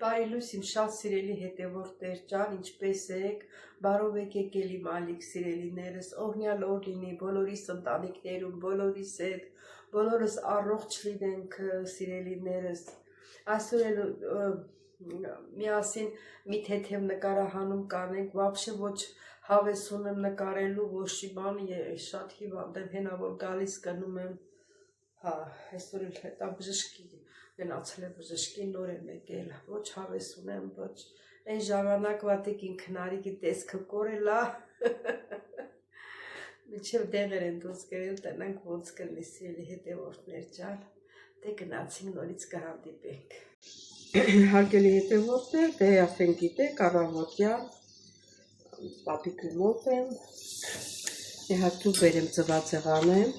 Բարելույս իմ շատ սիրելի հետևորդներ ջան, ինչպես եք, բարով եկեք էլի մալիք սիրելիներս, օրհնյալ օր լինի բոլորիս ընտանիքներում, բոլորիս հետ, բոլորս առողջ լինենք սիրելիներս, այսօր էլ միասին մի թեթև նկարահանում կանենք, вообще ոչ հավես ունեմ նկարելու, ոչ բան, շատ հիվանդ եմ, հենա որ գալիս գնում եմ, հա, այսօր էլ հետա բժշկի գնացել եմ բժշկի նոր եմ եկել, ոչ հավես ունեմ, ոչ այն ժամանակվա տիկին քնարիկի տեսքը կորելա, մինչև դեղեր են դուրս կերել, տնանք ոնց կլինի սիրելի հետևորդներ ջան, դե գնացինք նորից կհանդիպենք։ Հարգելի հետևորդներ, դե ասեն գիտեք, առավոտյան պապիկի մոտ եմ, հատու բերեմ ծվածեղան եմ,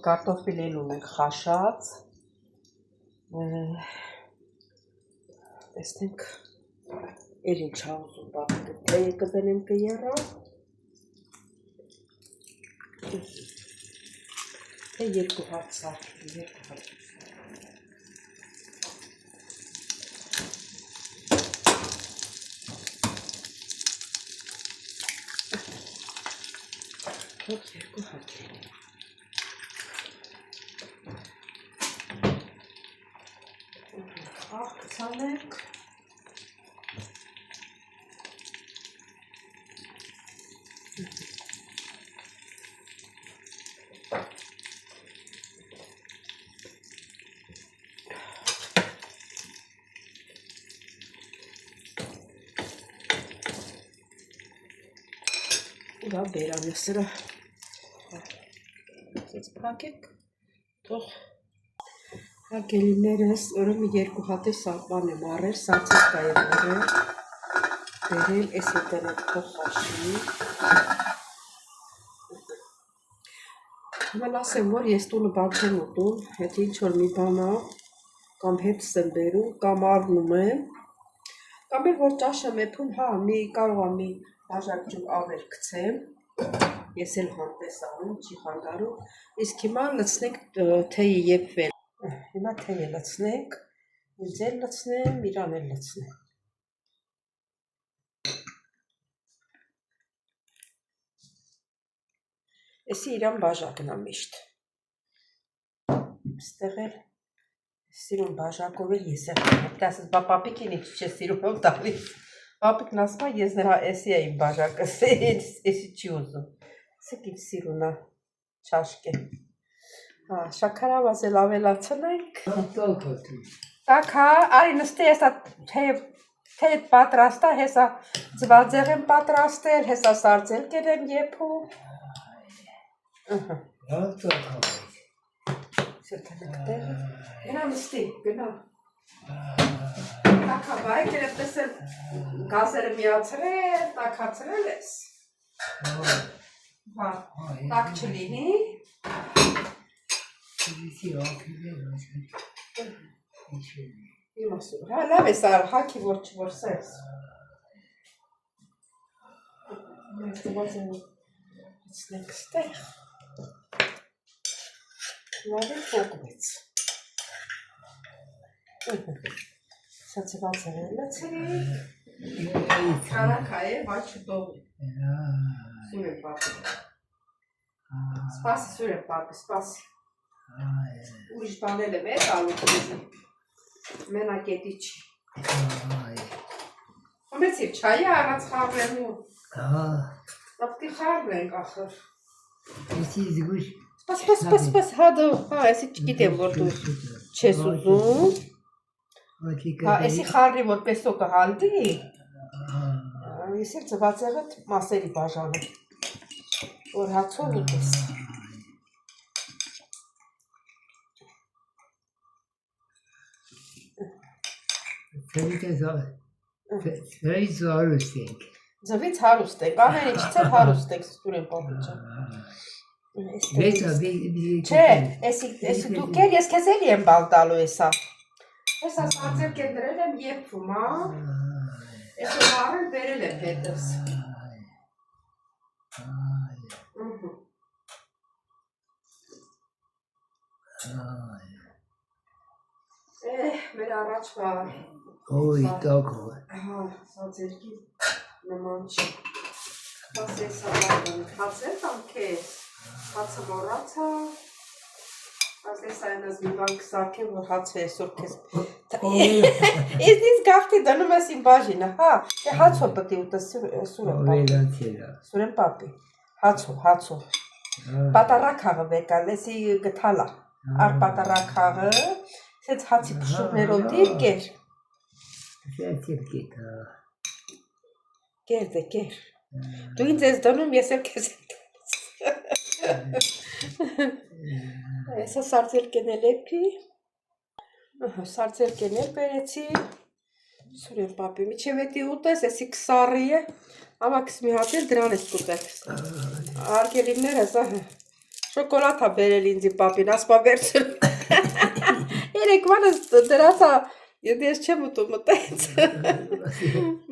կարտոֆիլեն ունենք խաշած, տեսնենք, էլ ինչ ուզում պապիկը, թեյը կդնեմ կերա, թե երկու հատ սարքին, երկու հատ։ Հոք երկու հատ լինի։ Աղ կցանենք։ Դա բերամ ես սրա ծեց պակեք թող հարգելիներս օրը երկու հատի սապան եմ առել, սացիսկա եմ առել, բերել, ես ետնեք թող խաշի Հմեն ասեմ, որ ես տունը բան չեմ ուտում, հետ ինչ-որ մի բանա կամ հետս եմ բերում, կամ առնում եմ, կամ էլ որ ճաշ եմ եփում, հա, կարող եմ մի բաժակ ջուր ավել գցեմ, ես էլ հանտես անում, չի խանգարում, իսկ հիմա լցնենք թեյը եփվել, հիմա թեյը լցնենք, ինձ էլ լցնեմ, իրան էլ լցնեմ։ Էսի իրան բաժակն է միշտ, ստեղ էլ սիրում բաժակով էլ ես էլ ասես, բա պապիկին ինչ չէ սիրում ով տալի, պապիկն ասում է ես նրա էսի է իմ բաժակը, էսի չի ուզում, սեք իմ սիրունա չաշկ է, շաքարավազ էլ ավելացել ենք, տակ հա, արի նստի հեսա թեյդ պատրաստա, հեսա ձվածեղ եմ պատրաստել, հեսա սարձելկեր եմ եփում, Գնա նստի, գնա Տակա բայք էլ էպես էլ գազերը միացրել, տակացրել ես Տակ չլինի Հա լավ ես հաքի որ չվորսես Հացնենք ստեղ Լավ է փոկվեց Սա ծվածերը լցրիկ Կարակա է, բայց չդողի Սուր եմ պապի Սպասի սուր եմ պապի, սպասի Ուրիշ բանել եմ էտ ալուկ եզի Մենակ էտի չի Խմեցիվ չայի առած խարվելու Ապտի խարվենք ախր Սպաս, հա դու, հա, էսի չգիտեմ, որ դու չես ուզում Հա, էսի խարրի, որ պեսո կհալդի Ես էլ ծվածեղըտ մասերի բաժանում Որ հացով ուտես Ձվից հարուստ ենք Ձվից հարուստ ենք, ամեն ինչից էլ հարուստ ենք, սուր եմ պապիճան Չէ, էսի դու կեր, ես կեզ էլի եմ բալ տալու եսա Հեսա սարձել կեն դրել եմ եփվում, հա Էսո հարել բերել եմ հետս Մեր առաջվա Ой, такого. սա ձերքի նման չի։ Բաս ես ավարդան հացեր տամ կեզ, հացը որացա, բաս ես այնազ մի բանք սարքեմ, որ հացը այսօր կեզ։ Իզնից գաղթի դնում ես իմ բաժինը, հա, հացով պտի ուտը Սուրեն պապի, հացով, պատարակ հաղը վեկալ, եսի գթալա, ար պատարակ հաղը, սեց հացի պշուկներով դիր կեր, կեր, դու ինձ ես դնում, ես էլ կեզ Եսա սարձել կենել էպի, սարձել կենել բերեցի, Սուրեն պապի, միչև էտի ուտես, եսի կսարի է, ամաքս մի հատել դրան ես կուտեք, արգելիններ ես, շոկոլատ հա բերել ինձի պապին, ասպա վերցել, երեկվանս դրացա, ես չեմ ուտում մտեց,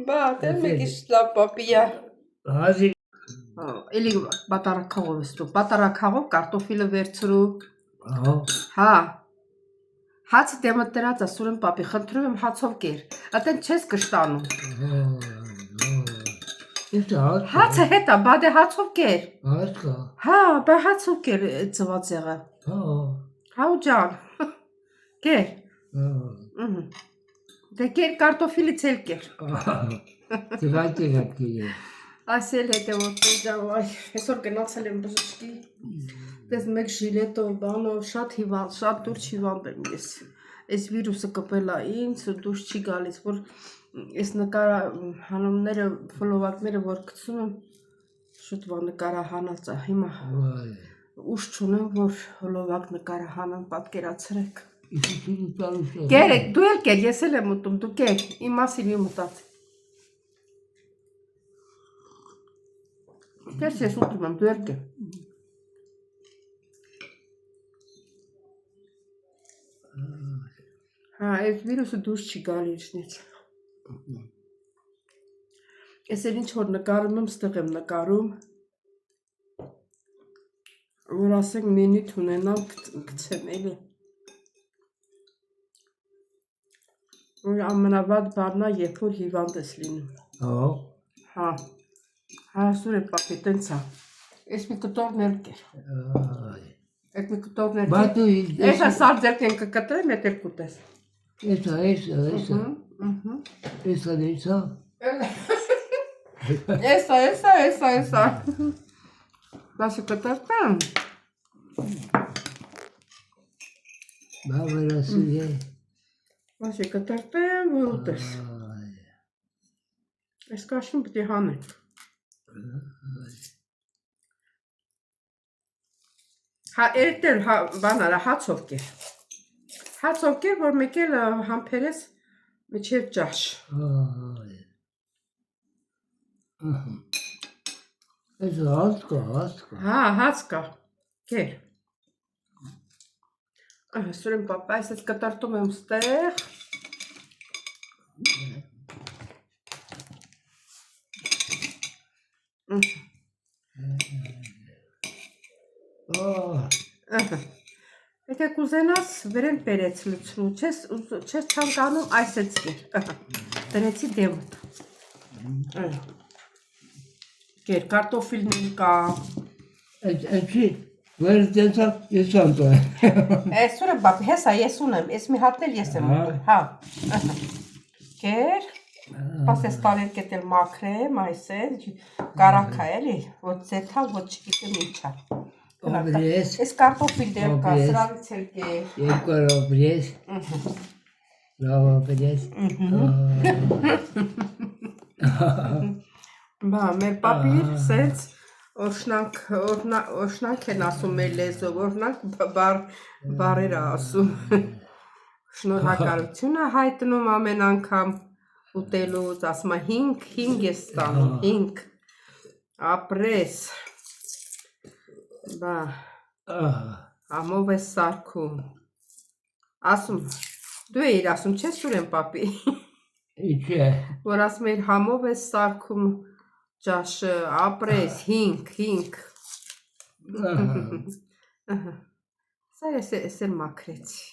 բա, դեմ մեկիշ լավ պապիա, էլի բատարակաղով ես դու, բատարակաղով կարտոֆիլը վերցրու, հա, հացը դեմը տրածա Սուրեն պապի, խնդրում եմ հացով կեր, ատեն չես կշտանում, հացը հետա, բադե հացով կեր, հա, բա հացով կեր ծված եղը, հա ու ճան, կեր, դե կեր կարտոֆիլից էլ կեր, Այս էլ հետևորդներ ճավայ, այսօր գնացել եմ բժշկի, դες մեկ ժիլետով, բանով, շատ դուրս հիվանդ եմ ես, այս վիրուսը կպել է ինձ, դուրս չի գալիս, որ այս նկարահանումները, ֆոլովակները, որ գցում եմ, շուտվա նկարահանած է, հիմա ուշ չունեմ, որ հոլովակ նկարահանեմ, պատկերացրեք, կերեք, դու էլ կեր, ես էլ եմ ուտում, դու կեր, իմ մասին մի մտած, Դերս ես ուտում եմ, դու էլ կեր, հա, այս վիրուսը դուրս չի գալի իչնից, ես էլ ինչ որ նկարում եմ, ստեղ եմ նկարում, որ ասենք մենիթ ունենամ գցեմ էլի, որ ամենավատ բանն է, երբ որ հիվանդ ես լինում, հա, Սուրեն պապի, տենց է, ես մի կտորն էլ կեր, Այդ մի կտորներ Ես սար ձերքեն կկտրեմ, ետ էլ կուտես Եսա Դասը կտրտեմ Դասը կտրտեմ, որ ուտես Ես կաշին պտի հանենք Էրտել բանարա հացով կեր Հացով կեր, որ մեկ էլ համպերես մեջև ճաշ Ես հաց կա Հա, հաց կա, կեր Սուրեն պապա, ես ես կտարտում եմ ստեղ Եթե կուզենաս վրեն պերեց լծրու, չես չանկանում այս էց կեր, դրեցի դեմըտ, կեր, կարտոֆիլն կա, Էջի, վեր դենցավ ես անտո Սուրեն բապ, հեսա ես ունեմ, ես մի հատնել ես եմ ուտում, հա, կեր, պաս ես տալեր կետել մաքրեմ, այս է, կարակա էլի, որ ձեթա, որ չգիտեմ ինչա Ես կարտոֆիլ դեր կա, սրանից էլ կեր Երկար օբրես Լավ օբրես Բա, մեր պապիր սենց Օրշնանք են ասում մեր լեզով, օրնանք բարեր ասում Շնորհակալությունը հայտնում ամեն անգամ ուտելուց, ասում է 5 ես ստանում, 5 ապրես Բա, համով ես սարքում Ասում, դու էիր ասում, չես Սուրեն պապի Ինչ է Որ ասում էիր համով ես սարքում ճաշը, ապրես, 5 Սա ես էլ մաքրեցի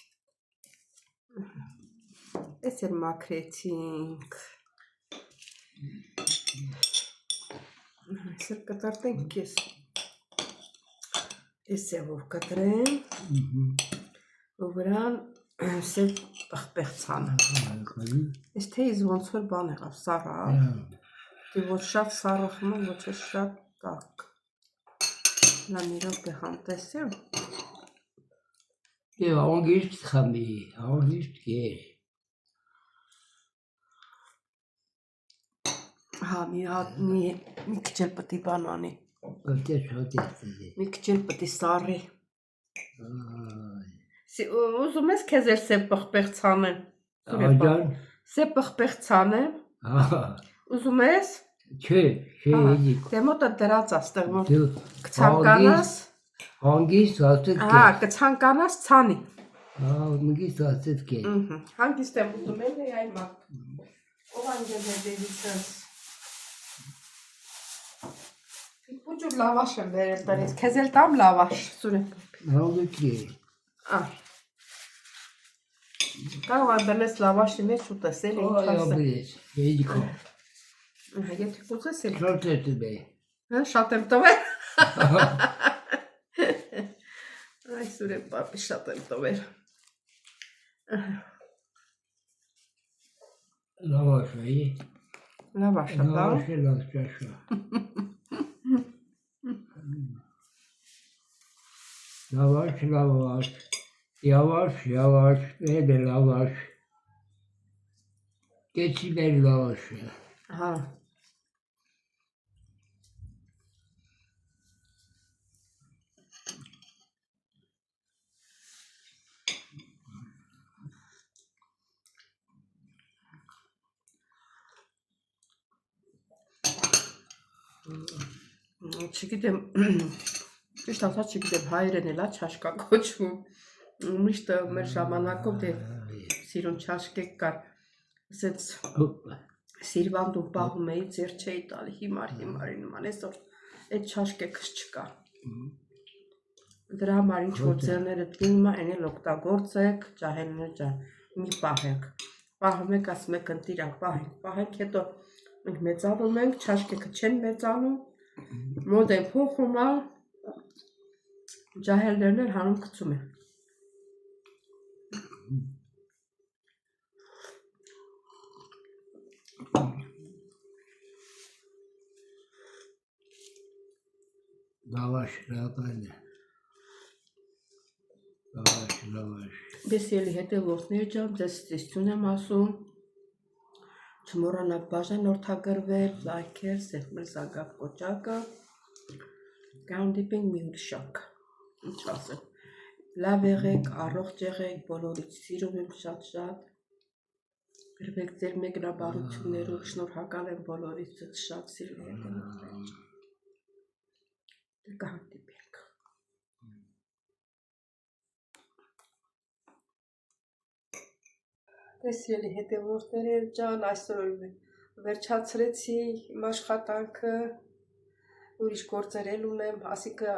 Էս էլ մաքրեցինք։ Այս էլ կտրտենք կես։ Էս է որ կտրեմ։ Ու վրան սև պղպեղցանը։ Այս թեյից ոնց որ բան եղավ, սառավ։ Դե ոչ շատ սառը խմում, ոչ էլ շատ տաք։ Նա մի րոպե համտեսեմ։ Եվ անգիշտ խմի, անգիշտ կեր։ Հա, մի քիչ էլ պետք է բան անի։ Ովքեր շատ է դե։ Մի քիչ էլ պետք է սառի։ Ուզում ես քեզ էլ սև պղպեղցանեմ։ Աջան։ Սև պղպեղցանեմ։ Ահա։ Ուզում ես։ Չէ, էլի։ Դե մոտը դրած աստեղ որ Դու կցանկանաս։ Հանգիստ ասել կեր։ Հա, կցանկանաս ցանի։ Հա, մգիստ ասել կեր։ Հանգիստ եմ ուտում էլ այ մարդ։ Ով անգել է դեպիցս։ Պուջուր լավաշ եմ վերել տնից, քեզ էլ տամ լավաշ, Սուրեն։ Հալու կեր։ Կարող եմ բնես լավաշի մեջ ուտես էլ ինչ Այո, ասեմ։ բրես, եջիկո։ Եթե կուզես էլ։ Շատ է տվել։ Հա, շատ եմ տվել։ Այ Սուրեն պապի շատ եմ տվել։ Լավաշ է։ Լավաշ է, հա։ Լավաշ է լավ ճաշա։ Լավաշ, լավաշ, yavaş yavaş böyle lavaş. Geçiver lavaşı. Հա։ Չգիտեմ, ճիշտ ասած չգիտեմ հայերեն էլա չաշկա կոչվում։ Միշտ մեր ժամանակով դե սիրուն չաշկեք կար, ասեց սիրվանդում պահում էի, ձեր չէի տալի, հիմարի նման, այսօր այդ չաշկեքս չկա։ Դրա համար ինչ որ ձեռներդ գնում է, այն էլ օգտագործեք, ջահելներ մի պահեք։ Պահում եք, ասում եք ընտիրակ, պահենք, հետո մենք մեծանում ենք, չաշկեքը չեն մեծանում, մոտ են փոխում, ջահելներն էլ հանում գցում են։ Lavaş, lavaş. Lavaş, lavaş. Ես ելի հետևորդներ ջան, ձեզ ստեսություն եմ ասում, չմոռանաք բաժանորդագրվել, լայքեր, սեղմել զանգակ կոճակը, կհանդիպենք մի ուրիշ շարք, ինչ ասեմ, լավ եղեք, առողջ եղեք, բոլորից սիրում եմ շատ, գրվեք ձեր մեկնաբանություններով, շնորհակալ եմ բոլորից շատ սիրում եք, կհանդիպենք։ Տեսելի հետևորդներ ջան, այսօր վերջացրեցի իմ աշխատանքը, ուրիշ գործեր էլ ունեմ, ասիկը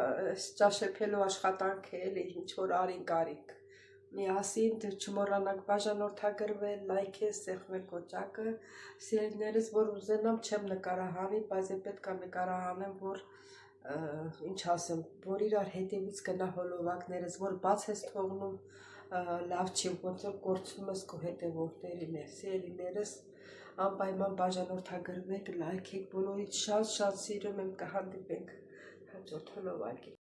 ճաշեփելու աշխատանքը էլ ինչ որ արինք, միասին չմոռանաք բաժանորդագրվել, լայքել, սեղմել կոճակը, սիրելիներս, որ ուզենամ չեմ նկարահանի, բայց պետք է նկարահանեմ, որ ինչ ասեմ, որ իրար հետևից գնա հոլովակներս, որ բաց ես թողնում, լավ չի, ոնց որ կորցնում ես քո հետևորդներին, սիրելիներս, անպայման բաժանորդագրվեք, լայքեք, բոլորից շատ սիրում եմ, կհանդիպենք հաջորդ հոլովակի։